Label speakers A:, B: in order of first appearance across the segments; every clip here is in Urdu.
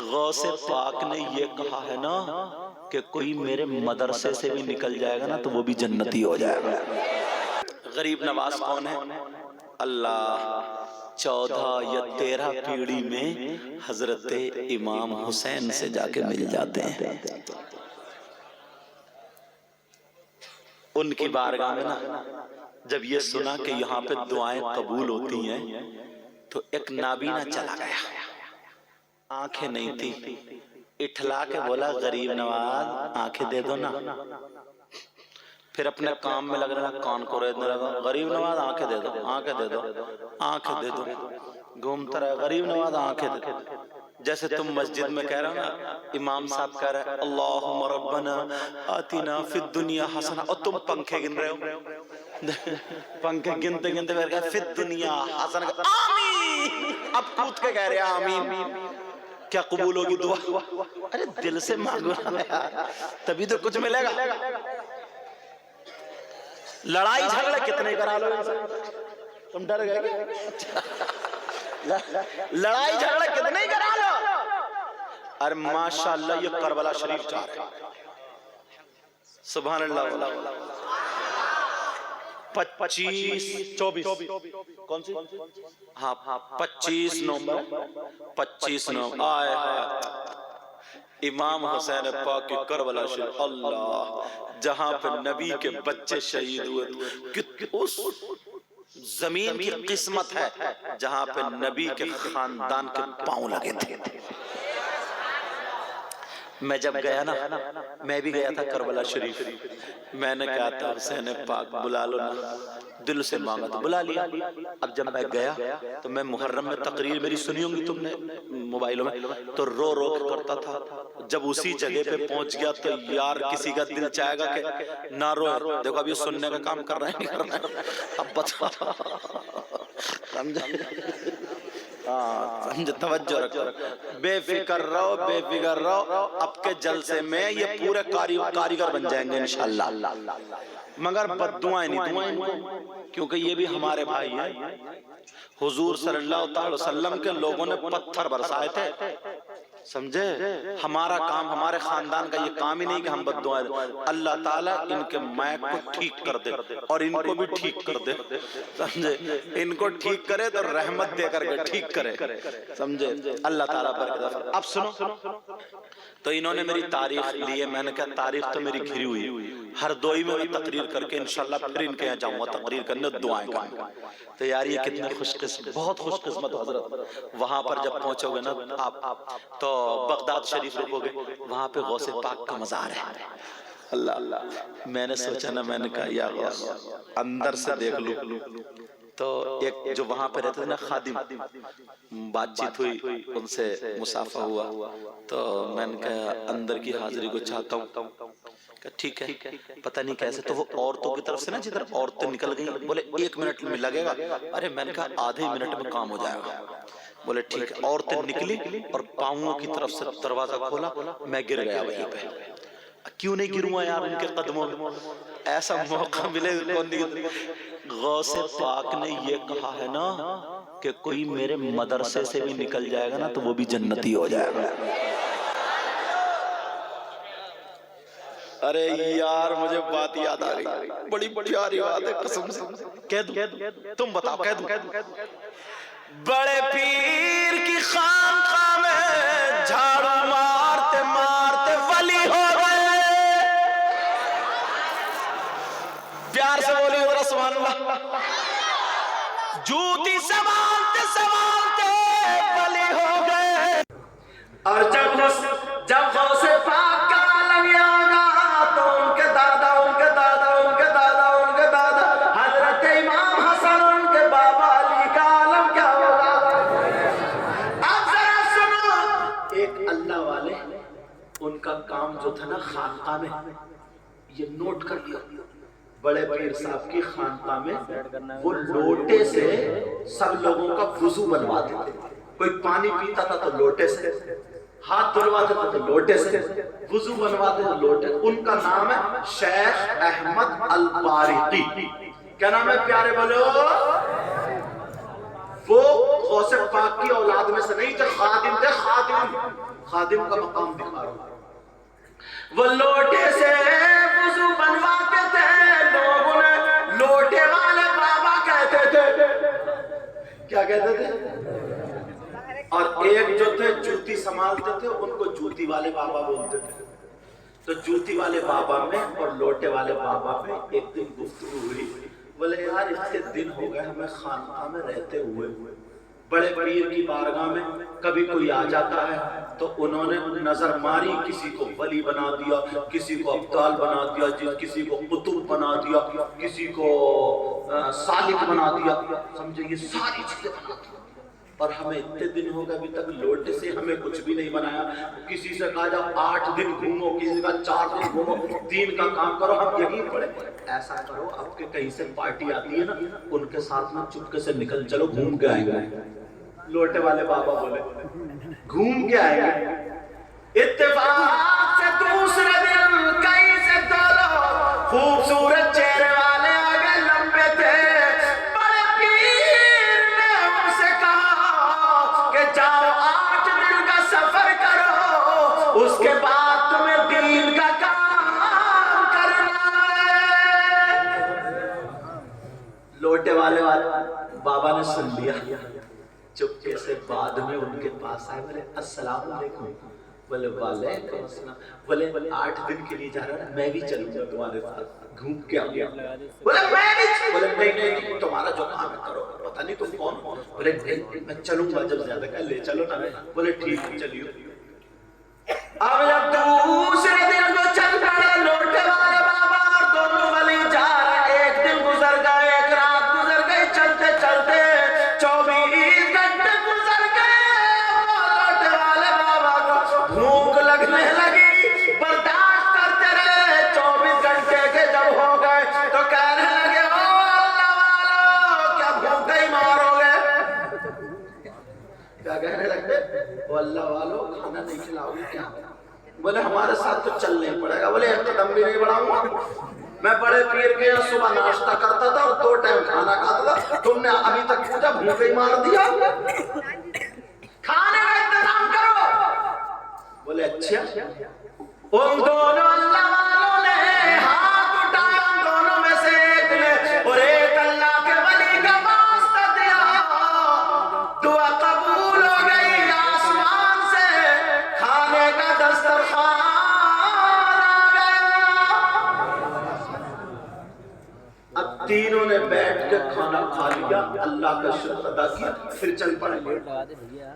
A: غوث پاک نے یہ کہا ہے نا کہ کوئی میرے مدرسے سے بھی نکل جائے گا نا تو وہ بھی جنتی ہو جائے گا۔ غریب نواز کون ہے؟ اللہ 14 یا 13 پیڑھی میں حضرت امام حسین سے جا کے مل جاتے ہیں۔ ان کی بارگاہ میں نا جب یہ سنا کہ یہاں پہ دعائیں قبول ہوتی ہیں تو ایک نابینا چلا گیا، آنکھیں نہیں تھی، اٹھلا کے بولا غریب نواز آنکھیں دے دو نا۔ پھر اپنے کام میں لگ رہا کان کو ریدنے لگا، غریب نواز آنکھیں دے دو، آنکھیں دے دو، آنکھیں دے دو، گھومتا رہا غریب نواز آنکھیں دے دو۔ جیسے تم مسجد میں کہہ رہا نا، امام صاحب کہہ رہے اللہم ربنا آتنا فی الدنیا حسنہ، اور تم پنکھے گن رہے ہو، پنکھے گنتے گنتے پھر کہا فی الدنیا حسنہ، آمین، اب کود کے کہہ رہے آمین، کیا قبول ہوگی دعا؟ ارے دل سے مانگو تبھی تو کچھ ملے گا۔ لڑائی جھگڑے کتنے کرا لو، تم ڈر گئے کیا؟ لڑائی جھگڑے کتنے کرا لو۔ ارے ماشاءاللہ یہ کربلا شریف جا رہے ہیں، سبحان اللہ۔ 24 کون سی؟ ہاں 25 نومبر آئے امام حسین پاک کی کربلا شریف، اللہ جہاں پہ نبی کے بچے شہید ہوئے، اس زمین کی قسمت ہے جہاں پہ نبی کے خاندان کے پاؤں لگے تھے۔ میں جب گیا نا، میں بھی گیا تھا کربلا شریف، میں نے کہا تھا حسین پاک بلا لو نا، دل سے مانگا تو بلا لیا۔ اب جب میں گیا تو میں محرم میں تقریر میری سنی ہوں گی تم نے موبائلوں میں، تو رو رو کرتا تھا۔ جب اسی جگہ پہ پہنچ گیا تو یار کسی کا دل چاہے گا کہ نہ روئے، دیکھو اب یہ سننے کا کام کر رہے ہیں نہیں کر رہے ہیں، اب بتا سمجھا، سمجھے، توجہ رکھو، بے فکر رہو، بے فکر رہو، اب کے جلسے میں یہ پورے کاریگر بن جائیں گے انشاءاللہ، مگر بد دعائیں نہیں، دعائیں نہیں، کیونکہ یہ بھی ہمارے بھائی ہیں۔ حضور صلی اللہ علیہ وسلم کے لوگوں نے پتھر برسائے تھے، سمجھے، ہمارا کام، ہمارے خاندان کا یہ کام ہی نہیں کہ ہم بد دعائیں دیں۔ اللہ تعالیٰ ان کے مائک کو ٹھیک کر دے اور ان کو بھی ٹھیک کر دے، سمجھے، ان کو ٹھیک کرے تو رحمت دے کر کے ٹھیک کرے، سمجھے، اللہ تعالیٰ پر۔ اب سنو، تو انہوں نے میری تاریخ لی ہے، میں نے کہا تاریخ تو میری گھری ہوئی، ہر دوئی میں تقریر کر کے انشاءاللہ پھر ان کے یہاں جاؤں گا تقریر کرنے، دعائیں کروں گا۔ تو یار یہ کتنی خوش قسمت، بہت خوش قسمت حضرت، وہاں پر جب پہنچو گے نا آپ تو بغداد شریف رکو گے، وہاں پہ غوث پاک کا مزار ہے۔ اللہ، میں نے سوچا نا، میں نے کہا یا غوث اندر سے دیکھ لوں، تو ایک جو وہاں پہ رہتے تھے نا خادم، بات چیت ہوئی، ان سے مصافحہ ہوا، تو میں نے کہا اندر کی حاضری کو چاہتا ہوں، کہ ٹھیک ہے، پتہ نہیں کیسے، تو وہ عورتوں کی طرف سے نا جدھر عورتیں نکل گئیں، بولے 1 منٹ میں لگے گا، ارے میں نے کہا آدھے منٹ میں کام ہو جائے گا، بولے ٹھیک ہے۔ عورتیں نکلی اور پاؤں کی طرف سے دروازہ کھولا، میں گر گیا وہیں پہ، کیوں نہیں گروں یار ان کے قدموں میں، ایسا موقع ملے کون نہیں۔ غوث پاک نے یہ کہا ہے نا کہ کوئی میرے مدرسے سے بھی نکل جائے گا نا تو وہ بھی جنتی ہو جائے گا۔ ارے یار مجھے بات یاد آ گئی، بڑی پیاری بات ہے، قسم سے کہہ دوں، تم بتاؤ، کہہ دوں، بڑے پیر کی خانقاہ میں جھاڑو مارتے مارتے ولی ہو گئے، پیار سے بولی ذرا سبحان اللہ، جوتی سنبھالتے سنبھالتے ولی ہو گئے۔ اور جب غوث پاک کا عالم یہ ہوگا تو ان کے دادا، ان کے دادا، ان کے دادا، ان کے دادا حضرت امام حسن، ان کے بابا علی کا عالم کیا ہوگا۔ اب ذرا سنو، ایک اللہ والے ان کا کام جو تھا نا خانقاہ میں، یہ نوٹ کر لیا، بڑے پیر صاحب کی خانقاہ میں وہ لوٹے سے سب لوگوں کا وضو بنواتے تھے، کوئی پانی پیتا تھا تو لوٹے سے، ہاتھ دھلواتے تھے تو لوٹے سے، وضو بنواتے تھے لوٹے۔ ان کا نام ہے شیخ احمد البارقی، کیا نام ہے پیارے بولو؟ وہ غوث پاک کی اولاد میں سے نہیں تھے، خادم تھے، خادم کا مقام دکھا رہا ہوں. وہ لوٹے سے وضو بنواتے تھے، لوگ انہیں لوٹے والے بابا کہتے تھے. کیا کہتے تھے؟ اور ایک جو تھے جوتی سنبھالتے تھے ان کو جوتی والے بابا بولتے تھے. تو جوتی والے بابا میں اور لوٹے والے بابا میں ایک دن گفتگو ہوئی. بولے یار اتنے دن ہو گئے ہمیں خانقاہ میں رہتے ہوئے، بڑے پیر کی بارگاہ میں کبھی کوئی آ جاتا ہے تو انہوں نے نظر ماری، کسی کو ولی بنا دیا، کسی کو ابدال بنا دیا، کسی کو قطب بنا دیا، کسی کو سالک بنا دیا، سمجھے یہ ساری چیزیں بنا دیا. اور ہمیں اتنے دن ہو گئے ابھی تک لوٹے سے ہمیں کچھ بھی نہیں بنایا. کسی سے کہا جاؤ 8 دن گھومو، کسی کا 4 دن گھومو، دین کا کام کرو، ہم یہی پڑے. ایسا کرو اب کے کہیں سے پارٹی آتی ہے نا ان کے ساتھ میں چپکے سے نکل چلو، گھوم کے آئیں گے. لوٹے والے بابا بولے گھوم کے آئیں گے. اتفاق سے دوسرے دن کہیں سے دو لوگ خوبصورت چہرے والے آگے لمبے تھے. بڑے پیر نے ان سے کہا کہ جاؤ 8 دن کا سفر کرو، اس کے بعد تمہیں دین کا کام کرنا ہے. لوٹے والے بابا نے سن لیا، چپکے سے بعد میں ان کے پاس آئے. بولے السلام علیکم. بولے وعلیکم السلام. بولے 8 دن کے لیے جا رہا ہے، میں بھی چلوں گا تمہارے ساتھ، گھوم کے آؤں گا. بولے میں بھی. بولے نہیں تمہارا جو کام ہے کرو، پتہ نہیں تم کون ہو. بولے نہیں میں چلوں گا، جب زیادہ کہ لے چلو نا. بولے ٹھیک ہے چلیو. اب جب دوسرے دن کو چل پڑے لوٹے والے بابا اور دونوں ولی جا رہے. ایک دن گزر گئے، ایک رات گزر گئی، چلتے چلتے 24 گھنٹے گزر گئے. لوٹے والے بابا کو بھوک لگنے لگی، برداشت کرتے رہے. 24 گھنٹے کے جب ہو گئے تو کہنے لگے او اللہ والو کیا بھوکے ہی مارو گے. کیا کہنے لگتے؟ او اللہ والو کھانا نہیں کھلاؤ گے کیا؟ بولے ہمارے ساتھ تو چلنے پڑے گا. بولے ایک قدم بھی نہیں بڑھاؤں گا. میں بڑے پیر کے یہاں صبح ناشتہ کرتا تھا اور 2 ٹائم کھانا کھاتا تھا، تم نے ابھی تک پوچھا بھوکے ہی مار دیا. کھانے کا انتظام کرو. بولے اچھا. ان دونوں اللہ والوں نے ہاتھ اٹھایا، ان دونوں میں سے ایک نے اور ایک اللہ کے ولی کا واسطہ دیا. دعا قبول ہو گئی. آسمان سے کھانے کا دسترخوان آ گیا. اب تینوں نے بیٹھ کے کھانا کھا لیا، اللہ کا شکر ادا کیا، پھر چل پڑے.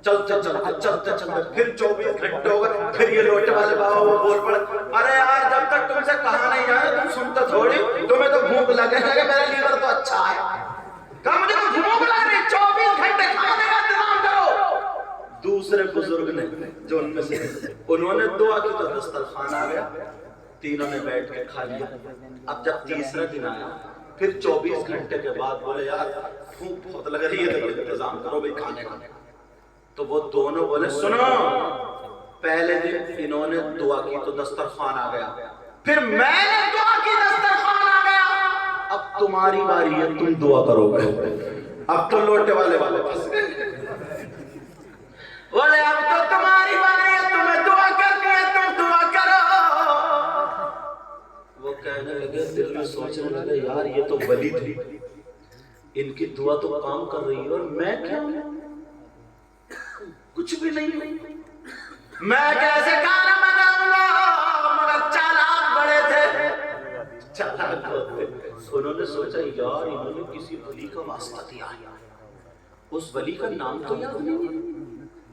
A: چلتے پھر 24 گھنٹے ہو گئے. پھر یہ لوٹے والے بابا وہ بول پڑے ارے یار جب تک تم سے کہا نہیں جائے تم سنتے تھوڑی، تمہیں تو بھوک لگے میرا لیور تو اچھا ہے. کہا مجھے تو بھوک لگ رہی، 24 گھنٹے کھانے کا انتظام کرو. دوسرے بزرگ نے جو ان میں سے انہوں نے دعا کی تو دسترخوان آ گیا. تینوں نے بیٹھ کے کھا لیا. اب جب تیسرا دن آیا پھر 24 گھنٹے کے بعد بولے یار بھوک بہت لگ رہی ہے تو انتظام کرو بھائی کھانے کا. تو وہ دونوں بولے سنو، پہلے دن انہوں نے دعا کی تو دسترخوان آ گیا، پھر میں نے دعا کی دسترخوان آ گیا، اب تمہاری باری ہے تم دعا کرو گے. اب تو لوٹے والے پھنس گئے. بولے اب تو تمہاری باری ہے، تمہیں دعا کرنی ہے، تم دعا کرو. وہ کہنے لگے دل میں سوچنے لگے یار یہ تو ولی تھی، ان کی دعا تو کام کر رہی ہے اور میں کیا کچھ بھی نہیں. میں کیسے کھانا بناؤں گا؟ مگر چالاک بڑے تھے، چالاک ہوتے. انہوں نے سوچا یار انہوں نے کسی ولی کا واسطہ دیا ہے، اس ولی کا نام تو یاد نہیں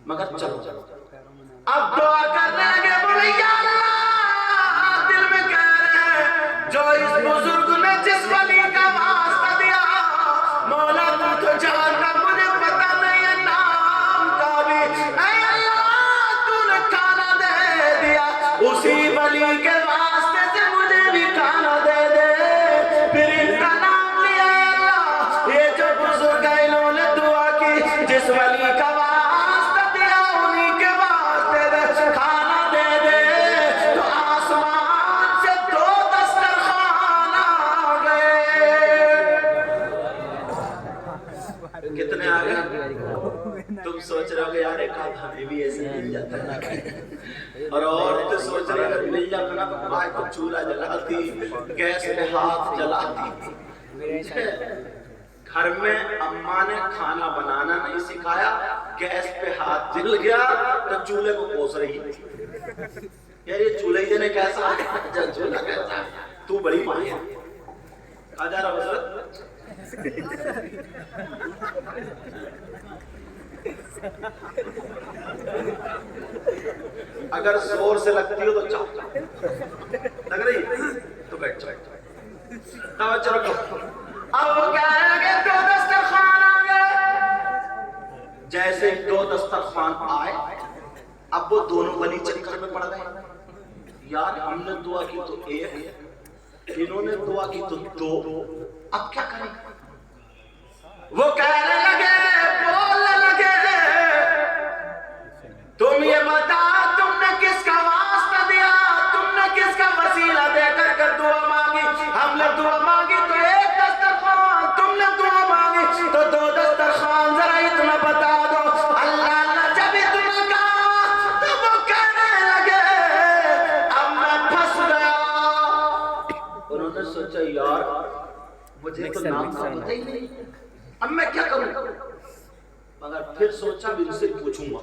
A: مگر چلو. اب دعا کرنے لگے بولے یا اللہ دل میں کہہ رہے ہیں جو اس بزرگ نے جس ولی کا واسطہ دیا مولا تو تو جانتا، مجھے پتا نہیں ہے نام کا بھی. اے اللہ تو نے کھانا دے دیا، اسی ولی کے واسطے سے مجھے بھی کھانا دے دے. پھر ان کا نام لیا اللہ. یہ جو بزرگ ہیں انہوں نے دعا کی جس ولی کا واسطہ دیا انہی کے واسطے دے کھانا دے دے. تو آسمان سے 2 دسترخوان آ گئے. کتنے آ گئے؟ تم سوچ رہے ہو کہ یار ایک آدھ ہمیں بھی ایسے مل جاتا ہے. اور عورتیں سوچ رہی ہیں مل اپنا بھائی کو چولہا جلاتی، گیس پہ ہاتھ جلاتی. گھر میں اماں نے کھانا بنانا نہیں سکھایا، گیس پہ ہاتھ جل گیا تو چولہے کو کوس رہی ہے. یار یہ چولہے جنے کیسا ہے، چولہا کیسا ہے، تو بڑی ماں ہے. کہا جا رہا حضرت اگر زور سے لگتی ہو تو چاہو، لگ رہی تو بیٹھ جائے. توجہ رکھو. اب وہ کہہ رہے ہیں کہ 2 دسترخوان آگے. جیسے 2 دسترخوان آئے، اب وہ دونوں بنی چکر میں پڑ گئے. یار ہم نے دعا کی تو 1، انہوں نے دعا کی تو 2، اب کیا کریں؟ وہ کہنے لگے، بولنے لگے، تم یہ بتا تم نے کس کا واسطہ دیا، تم نے کس کا وسیلہ دے کر دعا مانگی؟ ہم نے دعا مانگی تو 1 دسترخوان، تم نے دعا مانگی تو 2 دسترخوان. ذرا اتنا بتا دو. اللہ اللہ جب اتنا کہا تو وہ کہنے لگے اب میں پھنس گیا. انہوں نے سوچا یار مجھے تو نام کا پتہ ہی نہیں، اب میں کیا کروں؟ مگر پھر سوچا بھی ان سے پوچھوں گا،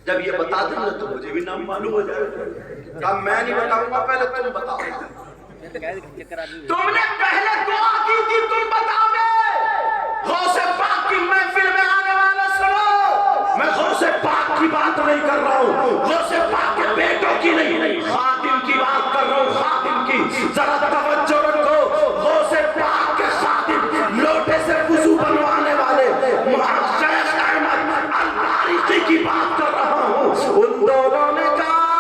A: جب یہ بتا دیں گے تو مجھے بھی نام معلوم ہو جائے گا. کہا میں نہیں بتاؤں گا، پہلے تم بتاؤ. تم نے پہلے دعا کی تھی، تم بتاؤ گے. غوث پاک کی محفل میں آنے والا سنو، میں غوث پاک کی بات نہیں کر رہا ہوں، غوث پاک کے بیٹوں کی نہیں، خادم کی بات کر رہا ہوں، خادم کی. ذرا توجہ رکھو. غوث پاک کے خادم، لوٹے سے وضو بنوانے والے شیخ احمد الطارقی کی بات کر رہا ہوں. ان دونوں نے کہا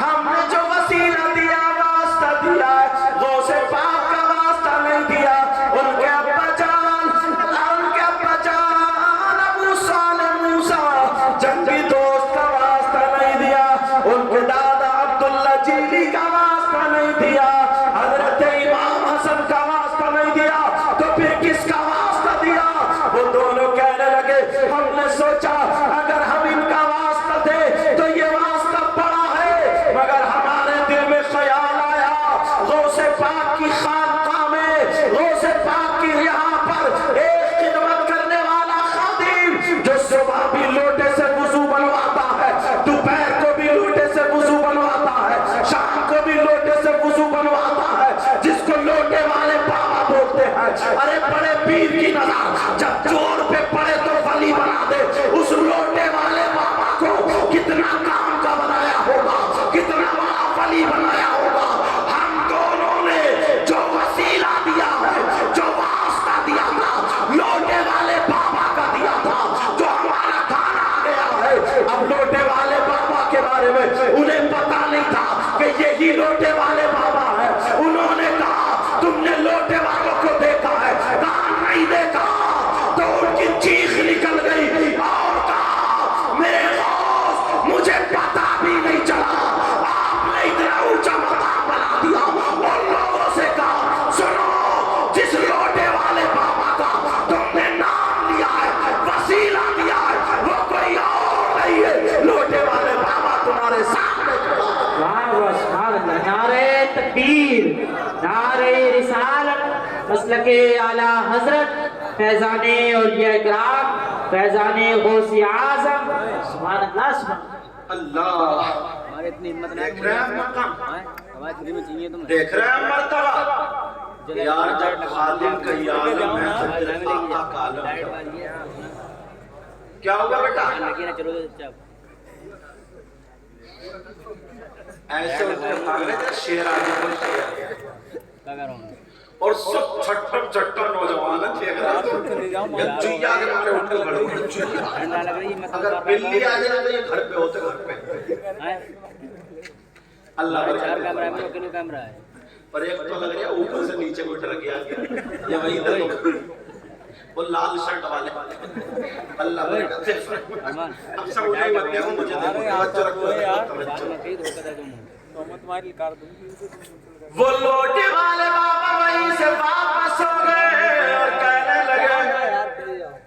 A: ہم نے جو وسیلہ دیا، واسطہ دیا، غوث پاک کا واسطہ نہیں دیا. ان کے ابا جان ابو صالح موسیٰ جنگی دوست کا واسطہ نہیں دیا. ان کے دادا عبداللہ جیلی کا واسطہ نہیں دیا. حضرت امام حسن کا واسطہ نہیں دیا. تو پھر کس کا واسطہ دیا؟ وہ دونوں کہنے لگے ہم نے سوچا اگر ہم ان کا واسطہ دے تو یہ واسطہ بڑا ہے، مگر ہمارے دل میں خیال آیا غوث پاک کی خانقاہ میں، غوث پاک کی یہاں پر ایک خدمت کرنے والا خادم جو صبح بھی لوٹے سے وضو بنواتا ہے، دوپہر کو بھی لوٹے سے وضو بنواتا ہے، شام کو بھی لوٹے سے وضو بنواتا ہے، جس کو لوٹے والے بابا بولتے ہیں. ارے بڑے پیر کی نظر جب چور پہ پڑے تو ولی بنا دے. اس لوٹے والے بابا کو کتنا کام کا بنایا ہوگا، کتنا بڑا ولی بنایا ہوگا. ہم دونوں نے جو وسیلہ دیا ہے، جو واسطہ دیا تھا، لوٹے والے بابا کا دیا تھا، جو ہمارا کھانا آ گیا ہے. اب لوٹے والے بابا کے بارے میں انہیں پتا نہیں تھا کہ یہی لوٹے والے بابا ہے. انہوں نے کہا تم نے لوٹے والوں کو دیکھا ہے؟ کہا نہیں دیکھا. تو ان کی چیخ نکل گئی اور کہا میرے غوث مجھے پتا بھی نہیں چلا، آپ نے اتنا اونچا مقام بنا دیا. ان لوگوں سے کہا سنو، جس لوٹے والے بابا کا تم نے نام لیا ہے، وسیلہ دیا ہے، وہ کوئی اور نہیں ہے، لوٹے والے بابا تمہارے سامنے کھڑا ہے.
B: واہ واہ سبحان اللہ. نعرہ تکبیر، نعرہ رسالت، مسلک اعلی حضرت فیضان اولیاء کرام، فیضان غوث اعظم. سبحان اللہ سبحان
A: اللہ.
C: ہمارے اتنی ہمت
A: دیکھ رہے ہیں مقام،
C: ہماری فری میں چاہیے تم
A: دیکھ رہے ہیں مرتبہ. یار جب خادم کا یہ عالم ہے تو پھر آقا کا عالم ہے. کیا ہوگا بیٹا؟
C: لگی نا چلو چپ
A: ایسے اٹھ کے بھاگ رہے تھے، شیر آگے کوئی شیر
C: کیا کر رہا ہوں
A: اور سب چھٹر نوجوان ہیں. دیکھ رہا ہے یہ چوئی آگے ہمارے اٹھ کے کھڑے ہوئے. چوئی
C: ٹھنڈا لگ رہی ہے.
A: اگر بلی آ جائے تو یہ گھر پہ ہوتے، گھر پہ. اللہ
C: چار
A: برکت
C: کیمرہ ہے،
A: فرمائے.
C: کلو کیمرہ ہے.
A: پر ایک تو لگ رہا ہے اوپر سے نیچے کو ڈر گیا یہ وہی تو وہ لال شرٹ والے. اللہ برکت فرمائے. اب سب اٹھے بندے ہوں، مجھے دیکھو توجہ رکھو. وہ لوٹے والے بابا وہیں سے واپس ہو گئے اور کہنے لگے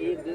C: 1 2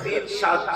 A: 3